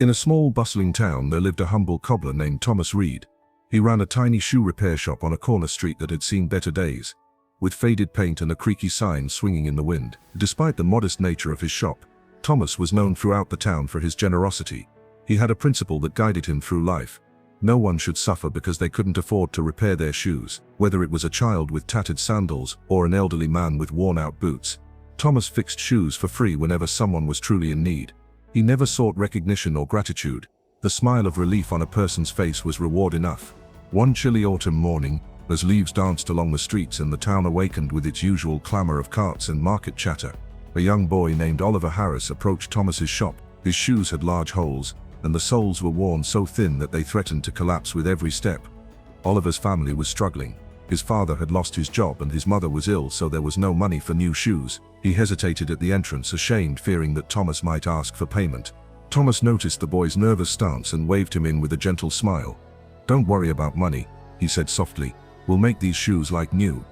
In a small, bustling town, there lived a humble cobbler named Thomas Reed. He ran a tiny shoe repair shop on a corner street that had seen better days, with faded paint and a creaky sign swinging in the wind. Despite the modest nature of his shop, Thomas was known throughout the town for his generosity. He had a principle that guided him through life. No one should suffer because they couldn't afford to repair their shoes, whether it was a child with tattered sandals or an elderly man with worn-out boots. Thomas fixed shoes for free whenever someone was truly in need. He never sought recognition or gratitude. The smile of relief on a person's face was reward enough. One chilly autumn morning, as leaves danced along the streets and the town awakened with its usual clamor of carts and market chatter, a young boy named Oliver Harris approached Thomas's shop. His shoes had large holes, and the soles were worn so thin that they threatened to collapse with every step. Oliver's family was struggling. His father had lost his job and his mother was ill, so there was no money for new shoes. He hesitated at the entrance, ashamed, fearing that Thomas might ask for payment. Thomas noticed the boy's nervous stance and waved him in with a gentle smile. "Don't worry about money," he said softly. "We'll make these shoes like new."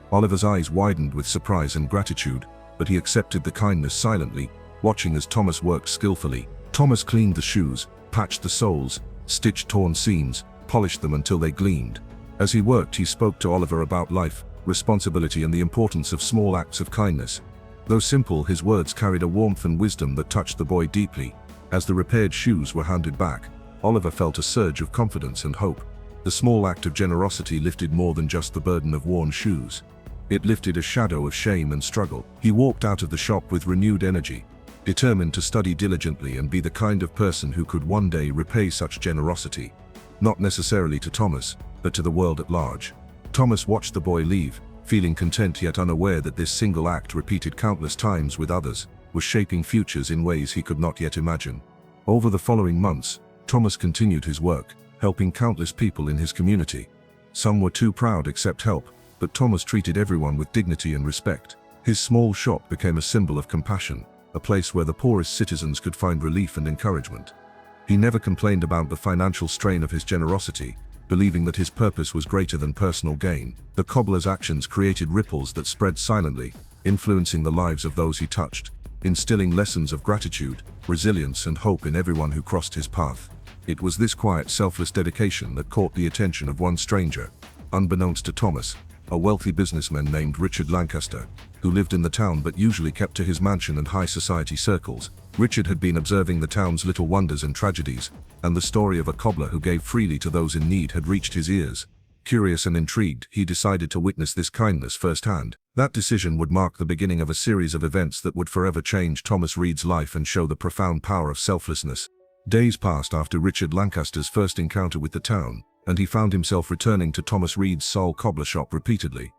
Oliver's eyes widened with surprise and gratitude, but he accepted the kindness silently, watching as Thomas worked skillfully. Thomas cleaned the shoes, patched the soles, stitched torn seams, polished them until they gleamed. As he worked, he spoke to Oliver about life, responsibility, and the importance of small acts of kindness. Though simple, his words carried a warmth and wisdom that touched the boy deeply. As the repaired shoes were handed back, Oliver felt a surge of confidence and hope. The small act of generosity lifted more than just the burden of worn shoes. It lifted a shadow of shame and struggle. He walked out of the shop with renewed energy, determined to study diligently and be the kind of person who could one day repay such generosity. Not necessarily to Thomas, but to the world at large. Thomas watched the boy leave, feeling content yet unaware that this single act, repeated countless times with others, was shaping futures in ways he could not yet imagine. Over the following months, Thomas continued his work, helping countless people in his community. Some were too proud to accept help, but Thomas treated everyone with dignity and respect. His small shop became a symbol of compassion, a place where the poorest citizens could find relief and encouragement. He never complained about the financial strain of his generosity, believing that his purpose was greater than personal gain. The cobbler's actions created ripples that spread silently, influencing the lives of those he touched, instilling lessons of gratitude, resilience, and hope in everyone who crossed his path. It was this quiet, selfless dedication that caught the attention of one stranger. Unbeknownst to Thomas, a wealthy businessman named Richard Lancaster, who lived in the town but usually kept to his mansion and high society circles. Richard had been observing the town's little wonders and tragedies, and the story of a cobbler who gave freely to those in need had reached his ears. Curious and intrigued, he decided to witness this kindness firsthand. That decision would mark the beginning of a series of events that would forever change Thomas Reed's life and show the profound power of selflessness. Days passed after Richard Lancaster's first encounter with the town, and he found himself returning to Thomas Reed's sole cobbler shop repeatedly.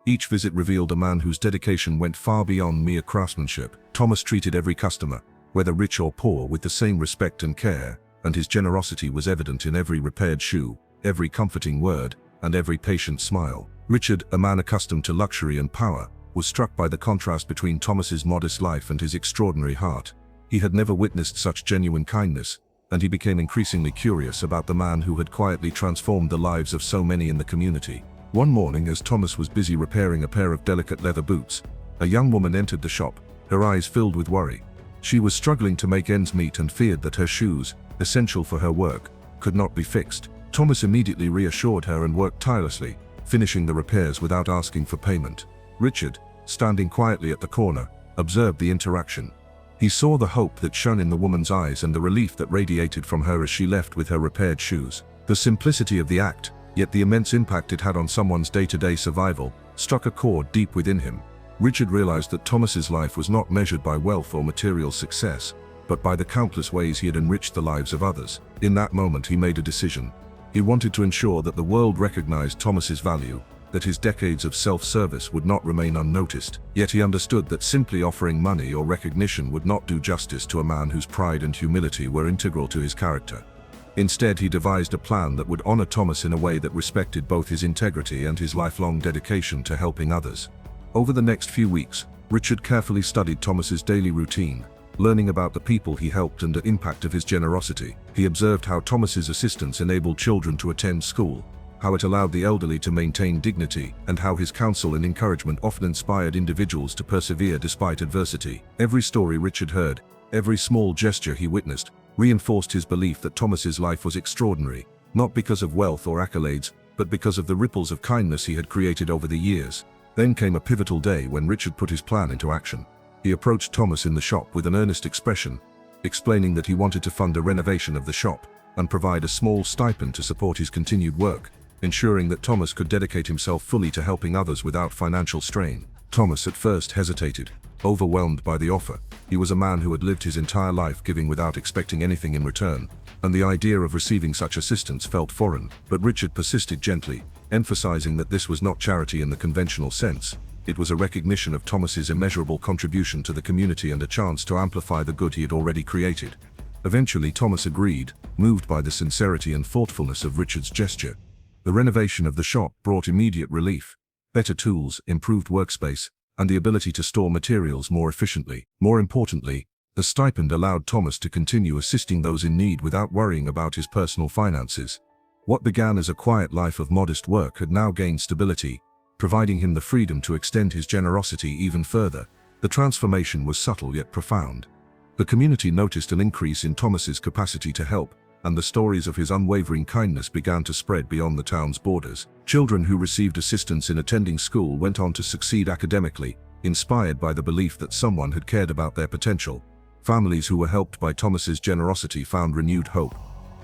Each visit revealed a man whose dedication went far beyond mere craftsmanship. Thomas treated every customer, whether rich or poor, with the same respect and care, and his generosity was evident in every repaired shoe, every comforting word, and every patient smile. Richard, a man accustomed to luxury and power, was struck by the contrast between Thomas's modest life and his extraordinary heart. He had never witnessed such genuine kindness, and he became increasingly curious about the man who had quietly transformed the lives of so many in the community. One morning, as Thomas was busy repairing a pair of delicate leather boots, a young woman entered the shop, her eyes filled with worry. She was struggling to make ends meet and feared that her shoes, essential for her work, could not be fixed. Thomas immediately reassured her and worked tirelessly, finishing the repairs without asking for payment. Richard, standing quietly at the corner, observed the interaction. He saw the hope that shone in the woman's eyes and the relief that radiated from her as she left with her repaired shoes. The simplicity of the act, yet the immense impact it had on someone's day-to-day survival, struck a chord deep within him. Richard realized that Thomas's life was not measured by wealth or material success, but by the countless ways he had enriched the lives of others. In that moment, he made a decision. He wanted to ensure that the world recognized Thomas's value, that his decades of self-service would not remain unnoticed. Yet he understood that simply offering money or recognition would not do justice to a man whose pride and humility were integral to his character. Instead, he devised a plan that would honor Thomas in a way that respected both his integrity and his lifelong dedication to helping others. Over the next few weeks, Richard carefully studied Thomas's daily routine, learning about the people he helped and the impact of his generosity. He observed how Thomas's assistance enabled children to attend school, how it allowed the elderly to maintain dignity, and how his counsel and encouragement often inspired individuals to persevere despite adversity. Every story Richard heard, every small gesture he witnessed, reinforced his belief that Thomas's life was extraordinary, not because of wealth or accolades, but because of the ripples of kindness he had created over the years. Then came a pivotal day when Richard put his plan into action. He approached Thomas in the shop with an earnest expression, explaining that he wanted to fund a renovation of the shop and provide a small stipend to support his continued work, ensuring that Thomas could dedicate himself fully to helping others without financial strain. Thomas at first hesitated, overwhelmed by the offer. He was a man who had lived his entire life giving without expecting anything in return, and the idea of receiving such assistance felt foreign. But Richard persisted gently, emphasizing that this was not charity in the conventional sense. It was a recognition of Thomas's immeasurable contribution to the community and a chance to amplify the good he had already created. Eventually Thomas agreed, moved by the sincerity and thoughtfulness of Richard's gesture. The renovation of the shop brought immediate relief, better tools, improved workspace, and the ability to store materials more efficiently. More importantly, the stipend allowed Thomas to continue assisting those in need without worrying about his personal finances. What began as a quiet life of modest work had now gained stability, providing him the freedom to extend his generosity even further. The transformation was subtle yet profound. The community noticed an increase in Thomas's capacity to help, and the stories of his unwavering kindness began to spread beyond the town's borders. Children who received assistance in attending school went on to succeed academically, inspired by the belief that someone had cared about their potential. Families who were helped by Thomas's generosity found renewed hope,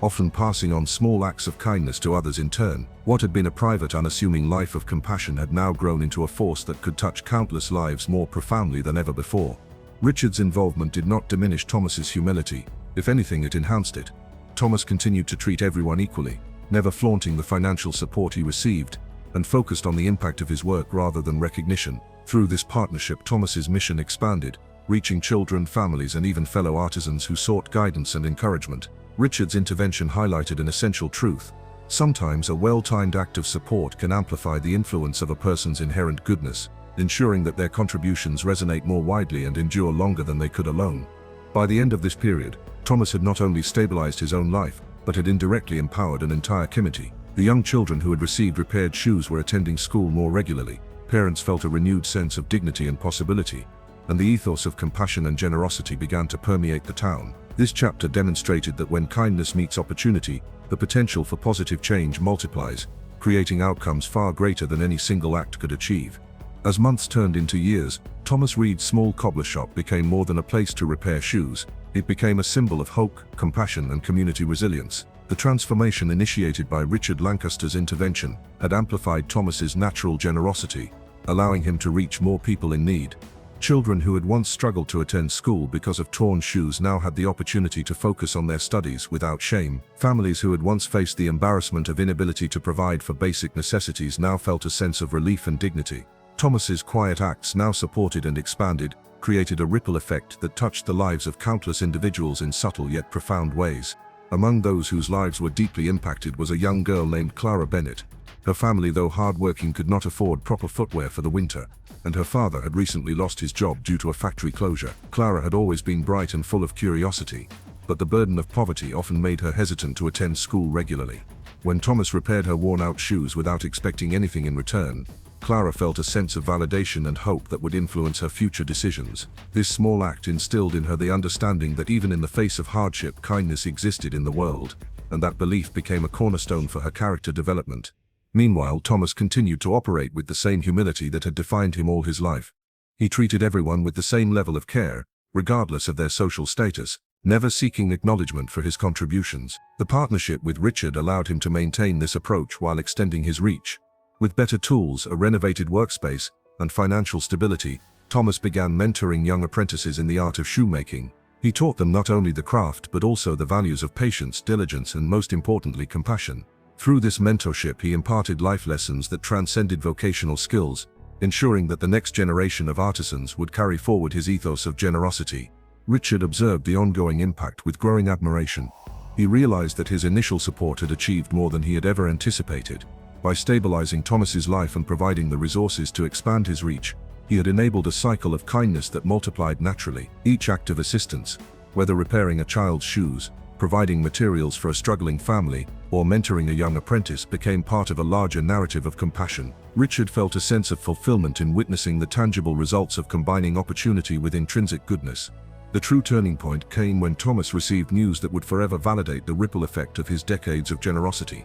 often passing on small acts of kindness to others in turn. What had been a private, unassuming life of compassion had now grown into a force that could touch countless lives more profoundly than ever before. Richard's involvement did not diminish Thomas's humility. If anything, it enhanced it. Thomas continued to treat everyone equally, never flaunting the financial support he received, and focused on the impact of his work rather than recognition. Through this partnership, Thomas's mission expanded, reaching children, families, and even fellow artisans who sought guidance and encouragement. Richard's intervention highlighted an essential truth. Sometimes a well-timed act of support can amplify the influence of a person's inherent goodness, ensuring that their contributions resonate more widely and endure longer than they could alone. By the end of this period, Thomas had not only stabilized his own life, but had indirectly empowered an entire community. The young children who had received repaired shoes were attending school more regularly. Parents felt a renewed sense of dignity and possibility, and the ethos of compassion and generosity began to permeate the town. This chapter demonstrated that when kindness meets opportunity, the potential for positive change multiplies, creating outcomes far greater than any single act could achieve. As months turned into years, Thomas Reed's small cobbler shop became more than a place to repair shoes. It became a symbol of hope, compassion, and community resilience. The transformation initiated by Richard Lancaster's intervention had amplified Thomas's natural generosity, allowing him to reach more people in need. Children who had once struggled to attend school because of torn shoes now had the opportunity to focus on their studies without shame. Families who had once faced the embarrassment of inability to provide for basic necessities now felt a sense of relief and dignity. Thomas's quiet acts, now supported and expanded, created a ripple effect that touched the lives of countless individuals in subtle yet profound ways. Among those whose lives were deeply impacted was a young girl named Clara Bennett. Her family, though hardworking, could not afford proper footwear for the winter, and her father had recently lost his job due to a factory closure. Clara had always been bright and full of curiosity, but the burden of poverty often made her hesitant to attend school regularly. When Thomas repaired her worn-out shoes without expecting anything in return, Clara felt a sense of validation and hope that would influence her future decisions. This small act instilled in her the understanding that even in the face of hardship, kindness existed in the world, and that belief became a cornerstone for her character development. Meanwhile, Thomas continued to operate with the same humility that had defined him all his life. He treated everyone with the same level of care, regardless of their social status, never seeking acknowledgement for his contributions. The partnership with Richard allowed him to maintain this approach while extending his reach. With better tools, a renovated workspace, and financial stability, Thomas began mentoring young apprentices in the art of shoemaking. He taught them not only the craft but also the values of patience, diligence, and most importantly, compassion. Through this mentorship, he imparted life lessons that transcended vocational skills, ensuring that the next generation of artisans would carry forward his ethos of generosity. Richard observed the ongoing impact with growing admiration. He realized that his initial support had achieved more than he had ever anticipated. By stabilizing Thomas's life and providing the resources to expand his reach, he had enabled a cycle of kindness that multiplied naturally. Each act of assistance, whether repairing a child's shoes, providing materials for a struggling family, or mentoring a young apprentice, became part of a larger narrative of compassion. Richard felt a sense of fulfillment in witnessing the tangible results of combining opportunity with intrinsic goodness. The true turning point came when Thomas received news that would forever validate the ripple effect of his decades of generosity.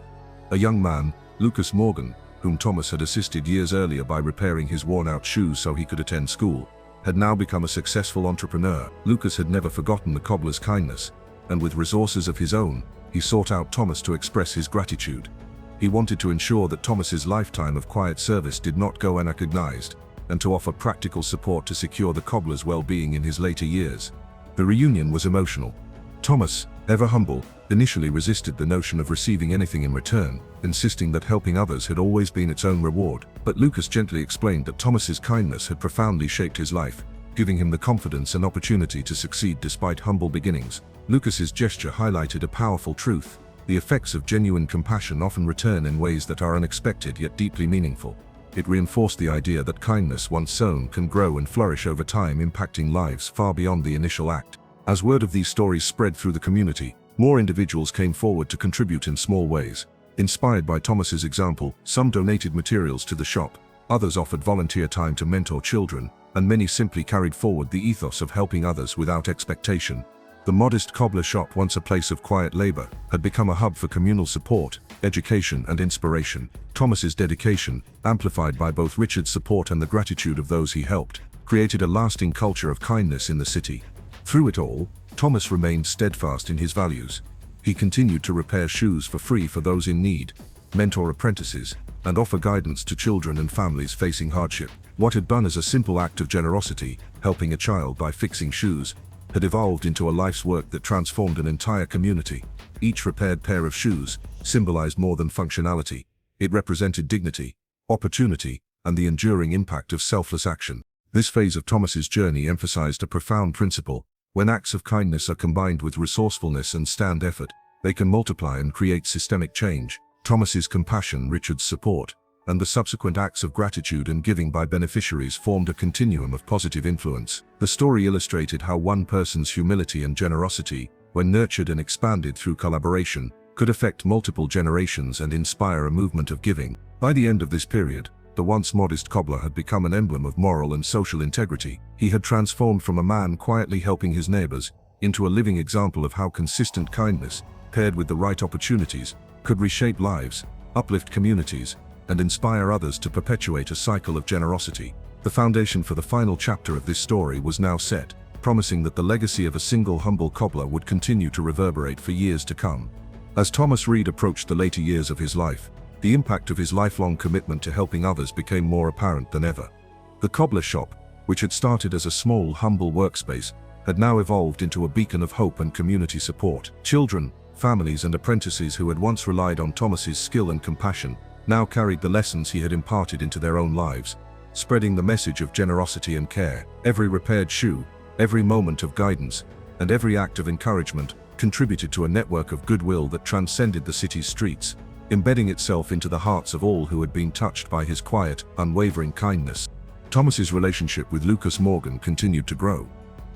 A young man, Lucas Morgan, whom Thomas had assisted years earlier by repairing his worn-out shoes so he could attend school, had now become a successful entrepreneur. Lucas had never forgotten the cobbler's kindness, and with resources of his own, he sought out Thomas to express his gratitude. He wanted to ensure that Thomas's lifetime of quiet service did not go unrecognized, and to offer practical support to secure the cobbler's well-being in his later years. The reunion was emotional. Thomas, ever humble, initially resisted the notion of receiving anything in return, insisting that helping others had always been its own reward. But Lucas gently explained that Thomas's kindness had profoundly shaped his life, giving him the confidence and opportunity to succeed despite humble beginnings. Lucas's gesture highlighted a powerful truth: the effects of genuine compassion often return in ways that are unexpected yet deeply meaningful. It reinforced the idea that kindness once sown can grow and flourish over time, impacting lives far beyond the initial act. As word of these stories spread through the community, more individuals came forward to contribute in small ways. Inspired by Thomas's example, some donated materials to the shop, others offered volunteer time to mentor children, and many simply carried forward the ethos of helping others without expectation. The modest cobbler shop, once a place of quiet labor, had become a hub for communal support, education, and inspiration. Thomas's dedication, amplified by both Richard's support and the gratitude of those he helped, created a lasting culture of kindness in the city. Through it all, Thomas remained steadfast in his values. He continued to repair shoes for free for those in need, mentor apprentices, and offer guidance to children and families facing hardship. What had begun as a simple act of generosity, helping a child by fixing shoes, had evolved into a life's work that transformed an entire community. Each repaired pair of shoes symbolized more than functionality. It represented dignity, opportunity, and the enduring impact of selfless action. This phase of Thomas's journey emphasized a profound principle: when acts of kindness are combined with resourcefulness and stand effort, they can multiply and create systemic change. Thomas's compassion, Richard's support, and the subsequent acts of gratitude and giving by beneficiaries formed a continuum of positive influence. The story illustrated how one person's humility and generosity, when nurtured and expanded through collaboration, could affect multiple generations and inspire a movement of giving. By the end of this period, the once modest cobbler had become an emblem of moral and social integrity. He had transformed from a man quietly helping his neighbors into a living example of how consistent kindness, paired with the right opportunities, could reshape lives, uplift communities, and inspire others to perpetuate a cycle of generosity. The foundation for the final chapter of this story was now set, promising that the legacy of a single humble cobbler would continue to reverberate for years to come. As Thomas Reed approached the later years of his life, the impact of his lifelong commitment to helping others became more apparent than ever. The cobbler shop, which had started as a small, humble workspace, had now evolved into a beacon of hope and community support. Children, families, and apprentices who had once relied on Thomas's skill and compassion now carried the lessons he had imparted into their own lives, spreading the message of generosity and care. Every repaired shoe, every moment of guidance, and every act of encouragement contributed to a network of goodwill that transcended the city's streets, embedding itself into the hearts of all who had been touched by his quiet, unwavering kindness. Thomas's relationship with Lucas Morgan continued to grow.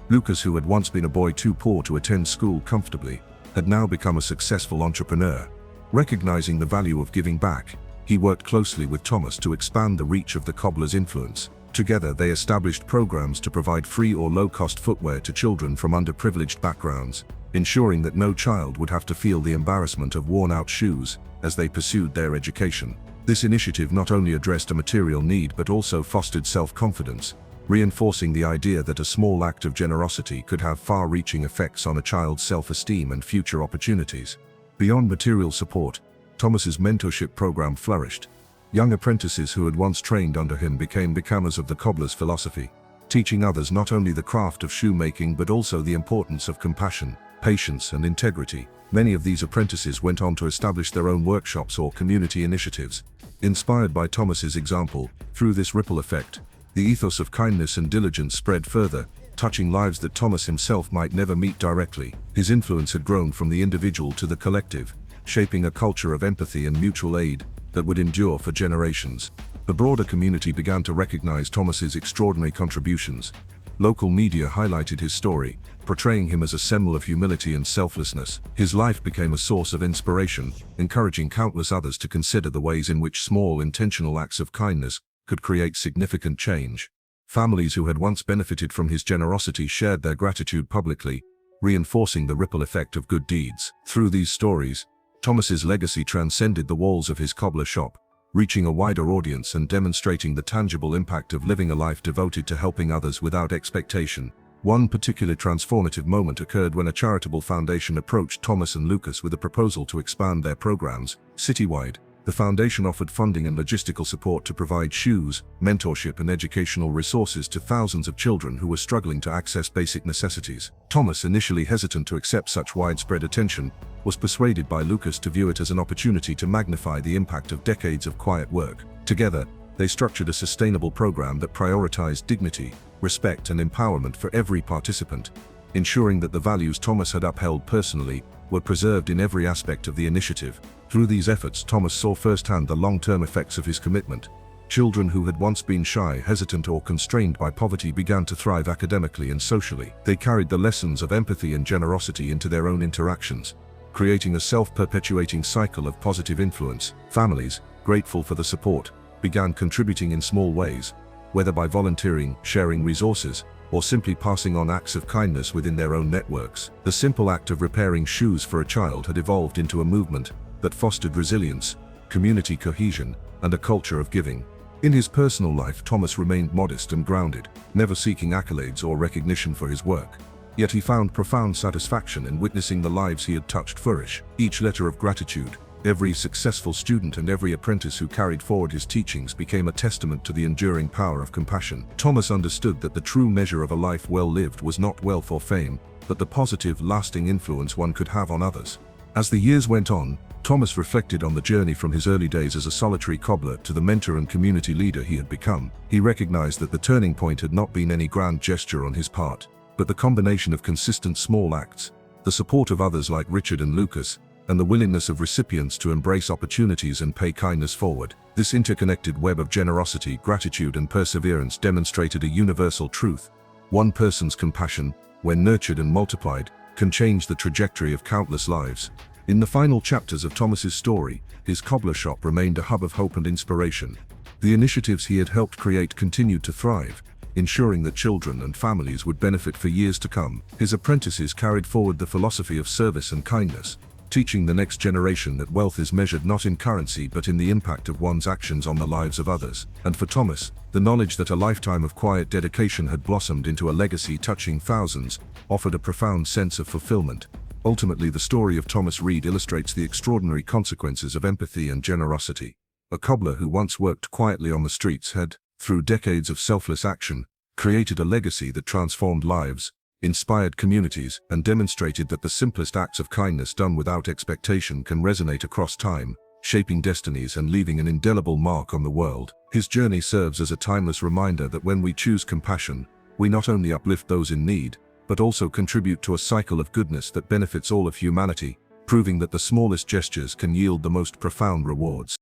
Lucas, who had once been a boy too poor to attend school comfortably, had now become a successful entrepreneur. Recognizing the value of giving back, he worked closely with Thomas to expand the reach of the cobbler's influence. Together, they established programs to provide free or low-cost footwear to children from underprivileged backgrounds, ensuring that no child would have to feel the embarrassment of worn-out shoes as they pursued their education. This initiative not only addressed a material need but also fostered self-confidence, reinforcing the idea that a small act of generosity could have far-reaching effects on a child's self-esteem and future opportunities. Beyond material support, Thomas's mentorship program flourished. Young apprentices who had once trained under him became becomers of the cobbler's philosophy, teaching others not only the craft of shoemaking but also the importance of compassion, patience, and integrity. Many of these apprentices went on to establish their own workshops or community initiatives. Inspired by Thomas's example, through this ripple effect, the ethos of kindness and diligence spread further, touching lives that Thomas himself might never meet directly. His influence had grown from the individual to the collective, shaping a culture of empathy and mutual aid that would endure for generations. The broader community began to recognize Thomas's extraordinary contributions. Local media highlighted his story, portraying him as a symbol of humility and selflessness. His life became a source of inspiration, encouraging countless others to consider the ways in which small, intentional acts of kindness could create significant change. Families who had once benefited from his generosity shared their gratitude publicly, reinforcing the ripple effect of good deeds. Through these stories, Thomas's legacy transcended the walls of his cobbler shop, reaching a wider audience and demonstrating the tangible impact of living a life devoted to helping others without expectation. One particular transformative moment occurred when a charitable foundation approached Thomas and Lucas with a proposal to expand their programs citywide. The foundation offered funding and logistical support to provide shoes, mentorship and educational resources to thousands of children who were struggling to access basic necessities. Thomas, initially hesitant to accept such widespread attention, was persuaded by Lucas to view it as an opportunity to magnify the impact of decades of quiet work. Together, they structured a sustainable program that prioritized dignity, respect and empowerment for every participant, ensuring that the values Thomas had upheld personally were preserved in every aspect of the initiative. Through these efforts, Thomas saw firsthand the long-term effects of his commitment. Children who had once been shy, hesitant or constrained by poverty began to thrive academically and socially. They carried the lessons of empathy and generosity into their own interactions, creating a self-perpetuating cycle of positive influence. Families, grateful for the support, began contributing in small ways, whether by volunteering, sharing resources, or simply passing on acts of kindness within their own networks. The simple act of repairing shoes for a child had evolved into a movement that fostered resilience, community cohesion, and a culture of giving. In his personal life, Thomas remained modest and grounded, never seeking accolades or recognition for his work. Yet he found profound satisfaction in witnessing the lives he had touched flourish. Each letter of gratitude, every successful student and every apprentice who carried forward his teachings became a testament to the enduring power of compassion. Thomas understood that the true measure of a life well lived was not wealth or fame, but the positive, lasting influence one could have on others. As the years went on, Thomas reflected on the journey from his early days as a solitary cobbler to the mentor and community leader he had become. He recognized that the turning point had not been any grand gesture on his part, but the combination of consistent small acts, the support of others like Richard and Lucas, and the willingness of recipients to embrace opportunities and pay kindness forward. This interconnected web of generosity, gratitude, and perseverance demonstrated a universal truth. One person's compassion, when nurtured and multiplied, can change the trajectory of countless lives. In the final chapters of Thomas's story, his cobbler shop remained a hub of hope and inspiration. The initiatives he had helped create continued to thrive, ensuring that children and families would benefit for years to come. His apprentices carried forward the philosophy of service and kindness, teaching the next generation that wealth is measured not in currency but in the impact of one's actions on the lives of others. And for Thomas, the knowledge that a lifetime of quiet dedication had blossomed into a legacy touching thousands offered a profound sense of fulfillment. Ultimately, the story of Thomas Reed illustrates the extraordinary consequences of empathy and generosity. A cobbler who once worked quietly on the streets had, through decades of selfless action, created a legacy that transformed lives, inspired communities, and demonstrated that the simplest acts of kindness done without expectation can resonate across time, shaping destinies and leaving an indelible mark on the world. His journey serves as a timeless reminder that when we choose compassion, we not only uplift those in need, but also contribute to a cycle of goodness that benefits all of humanity, proving that the smallest gestures can yield the most profound rewards.